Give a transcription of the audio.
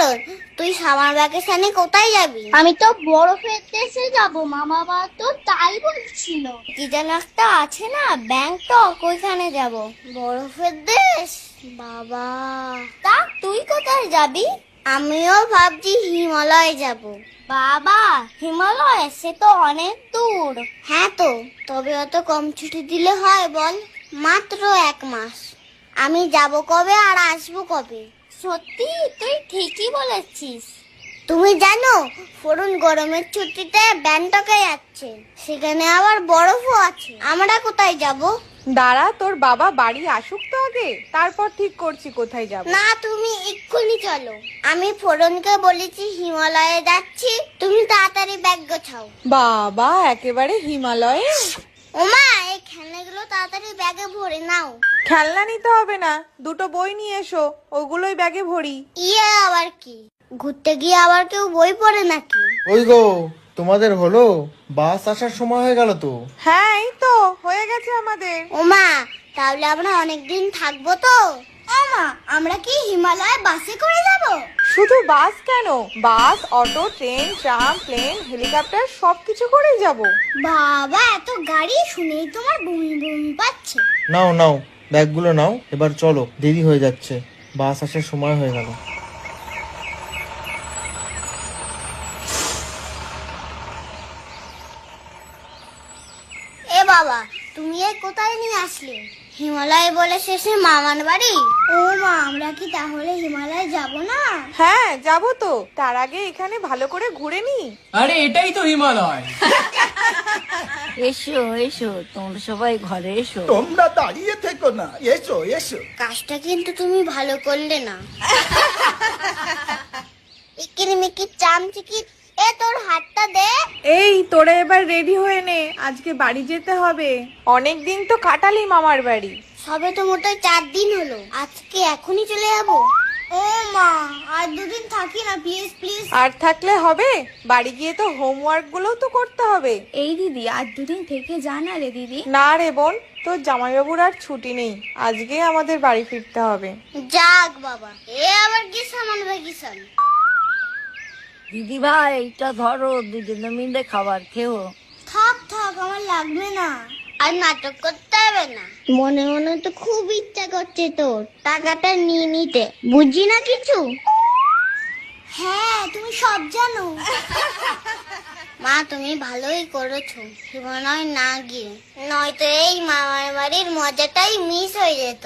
বরণ, তুই সামার ভ্যাকেশনে কোথায় যাবি? আমি তো বরফের দেশে যাব, মা বাবা তো তাই বলছিল। কি যেন একটা আছে না, ব্যাংকক, ওইখানে যাব। বরফের দেশ? বাবা, তা তুই কোথায় যাবি? আমিও ভাবছি হিমালয়ে যাব। বাবা, হিমালয় সে তো অনেক দূর। হ্যাঁ তো, তবে অত কম ছুটি দিলে হয় বল? মাত্র 1 মাস। আমি যাব কবে আর আসবো কবে? সত্যি তুই ঠিকই বলেছিস। তুমি জানো, ফোরন গরমের ছুটিতে ব্যাংককে যাচ্ছে, সেখানে আবার বরফও আছে। আমরা কোথায় যাব? দাঁড়া, তোর বাবা বাড়ি আসুক তো আগে, তারপর ঠিক করছি কোথায় যাব। না, তুমি এক্ষুনি চলো। আমি ফোরনকে বলেছি হিমালয়ে যাচ্ছি, তুমি তাড়াতাড়ি ব্যাগ গোছাও। বাবা, একেবারে হিমালয়ে? ওমা, এই খেলনাগুলো তাড়াতাড়ি ব্যাগে ভরে নাও। খেলনা নিতে হবে না, দুটো বই নিয়ে এসো, ওগুলোই ব্যাগে ভরি। ইয়ে আবার কি? ঘুরতে গিয়ে আবার কেউ বই পড়ে নাকি? ওই গো, তোমাদের হলো? বাস আসার সময় হয়ে গেল তো। হ্যাঁ, এই তো হয়ে গেছে আমাদের। ওমা, তাহলে আমরা অনেকদিন থাকবো তো? ওমা, আমরা কি হিমালয় বাসে করে যাব? শুধু বাস কেন, bus, auto, train, tram, plane, helicopter সবকিছু করেই যাব। বাবা, এত গাড়ি শুনেই তোমার বমি বমি পাচ্ছে। নাও নাও, ব্যাগগুলো নাও, এবার চলো, দেরি হয়ে যাচ্ছে, বাস আসার সময় হয়ে গেল। এ বাবা, তুমি এই কোথায় নিয়ে আসলে? হিমালয় বলে শেষে মামার বাড়ি? ও মা, আমরা কি তাহলে হিমালয় যাব না? হ্যাঁ, যাব তো, তার আগে এখানে ভালো করে ঘুরে নি। আরে এটাই তো হিমালয়। এসো এসো, তোমরা সবাই ঘরে এসো। তোমরা দাঁড়িয়ে থেকো না, এসো এসো। কাজটা কিন্তু তুমি ভালো করলে না। ইকিরিমিকি চামচিকি, এ তোর হাতটা দে। এই, তোরা এবার রেডি হয়ে নে, আজকে বাড়ি যেতে হবে। অনেক দিন তো কাটালি মামার বাড়ি। সবে তো মোটে 4 দিন হলো, আজকে এখনই চলে যাব? ও মা, আর 2 দিন থাকি না প্লিজ প্লিজ। আর থাকলে হবে? বাড়ি গিয়ে তো হোমওয়ার্ক গুলোও তো করতে হবে। এই দিদি, আর 2 দিন থেকে যা না রে দিদি। না রে বোন, তোর জামাইবাবুর আর ছুটি নেই, আজকে আমাদের বাড়ি ফিরতে হবে। যাক বাবা, এ আবার কি সামান ভ্যাকেশন? দিদি ভাই, এটা ধরো, দুজনে মিলে খাবার খেও। থাক থাক, আমার লাগবে না। আর নাটক করতে হবে না। মনে মনে তো খুব ইচ্ছা করছে তোর টাকাটা নিয়ে নিতে, বুঝি না কিছু। হ্যাঁ, তুমি সব জানো। মা, তুমি ভালোই করেছো হিমালয় না গিয়ে, নয়তো এই মামার বাড়ির মজাটাই মিস হয়ে যেত।